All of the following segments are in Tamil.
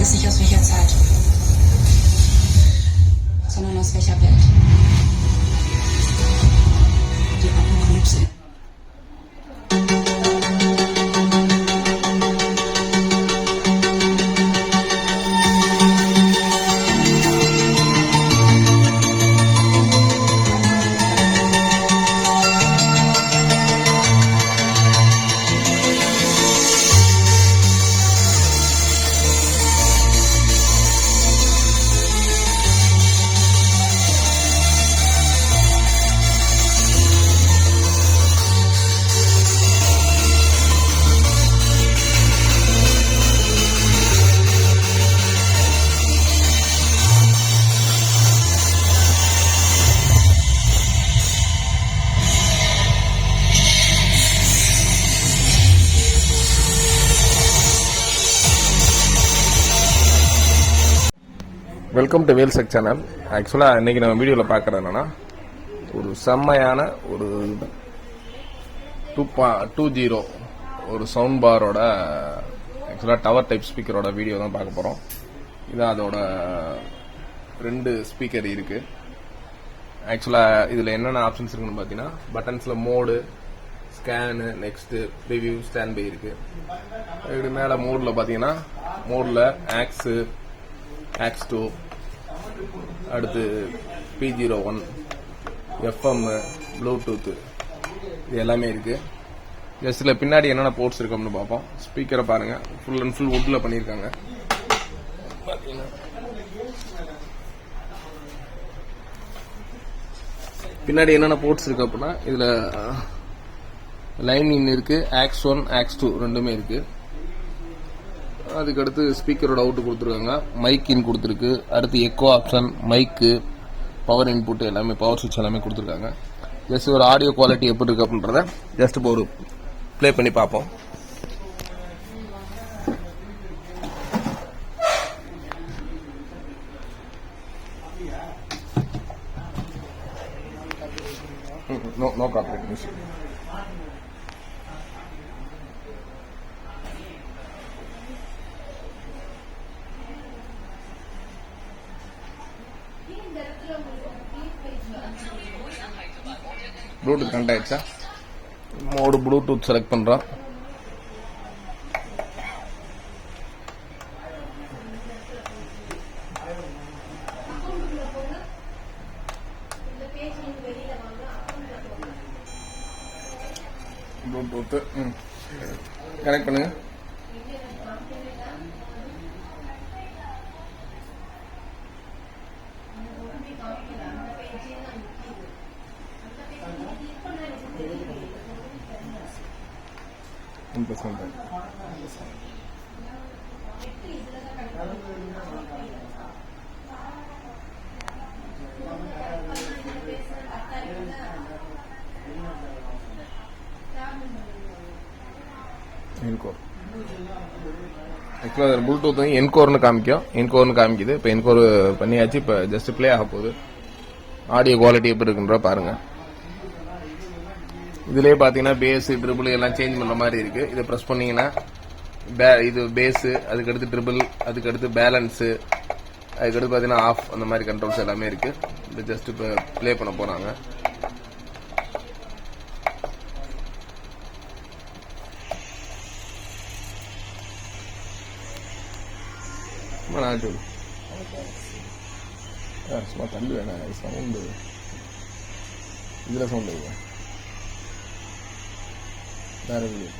es nicht aus welcher Zeit, sondern aus welcher Welt. Die Apokalypse. Welcome to வேல்செக் சேனல். ஆக்சுவலாக இன்றைக்கி நம்ம வீடியோவில் பார்க்குறது என்னென்னா, ஒரு செம்மையான ஒரு 2.20 ஒரு சவுண்ட் பாரோட ஆக்சுவலாக டவர் டைப் ஸ்பீக்கரோட வீடியோ தான் பார்க்க போகிறோம். இதான் அதோட 2 ஸ்பீக்கர் இருக்குது. ஆக்சுவலாக இதில் என்னென்ன ஆப்ஷன்ஸ் இருக்குன்னு பார்த்தீங்கன்னா, பட்டன்ஸில் mode, scan, next review, stand by இருக்குது. இது மேலே மோடில் பார்த்தீங்கன்னா, மோடில் ஆக்ஸு, ஆக்ஸ்2, அடுத்து P01, FM, ப்ளூடூத்து, இது எல்லாமே இருக்குது. ஜஸ்ட்டில் பின்னாடி என்னென்ன போர்ட்ஸ் இருக்குன்னு பார்ப்போம். ஸ்பீக்கரை பாருங்கள், ஃபுல் அண்ட் ஃபுல் வுட்டில் பண்ணியிருக்காங்க. பார்த்தீங்கன்னா பின்னாடி என்னென்ன போர்ட்ஸ் இருக்குது அப்படின்னா, இதில் லைன் இன் இருக்குது, ஆக்ஸ்1, ஆக்ஸ்2 ரெண்டுமே இருக்குது. அதுக்கடுத்து ஸ்பீக்கரோட அவுட்டு கொடுத்துருக்காங்க, மைக் இன் கொடுத்துருக்கு, அடுத்து எக்கோ ஆப்ஷன், மைக்கு, பவர் இன்புட் எல்லாமே, பவர் சுவிட்ச் எல்லாமே கொடுத்துருக்காங்க. ஜஸ்ட் ஒரு ஆடியோ குவாலிட்டி எப்படி இருக்கு அப்படின்றத ஜஸ்ட் இப்போ ஒரு ப்ளே பண்ணி பார்ப்போம். No corporate music. Bluetooth connect ஆயிடுச்சா? மோடு ப்ளூடூத் செலக்ட் பண்ணுறோம். ப்ளூடூத் கனெக்ட் பண்ணுங்க. என்கோர் ஆக்சுவலாக ப்ளூடூத் என்கோர்னு காமிக்குது. இப்போ என்கோர் பண்ணியாச்சு. இப்போ ஜஸ்ட் பிளே ஆக போகுது. ஆடியோ குவாலிட்டி எப்படி இருக்குன்ற பாருங்க. இதுலேயே பார்த்தீங்கன்னா பேஸ், ட்ரிபிள் எல்லாம் சேஞ்ச் பண்ணுற மாதிரி இருக்கு. இதை ப்ரெஸ் பண்ணீங்கன்னா இது பேஸு, அதுக்கடுத்து ட்ரிபிள், அதுக்கடுத்து பேலன்ஸு, அதுக்கடுத்து பார்த்தீங்கன்னா ஆஃப், அந்த மாதிரி கண்ட்ரோல்ஸ் எல்லாமே இருக்கு. இது ஜஸ்ட் இப்போ ப்ளே பண்ண போறாங்க. சும்மா தள்ளு வேணாம், சவுண்டு இதில் சவுண்டு வேற வீடியோ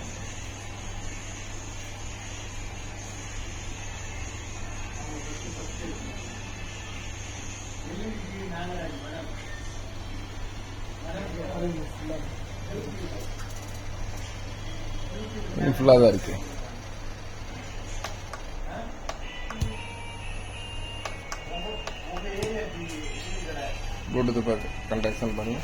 ஃபுல்லாக தான் இருக்கு. ப்ளூடூத் கனெக்ஷன் பண்ணி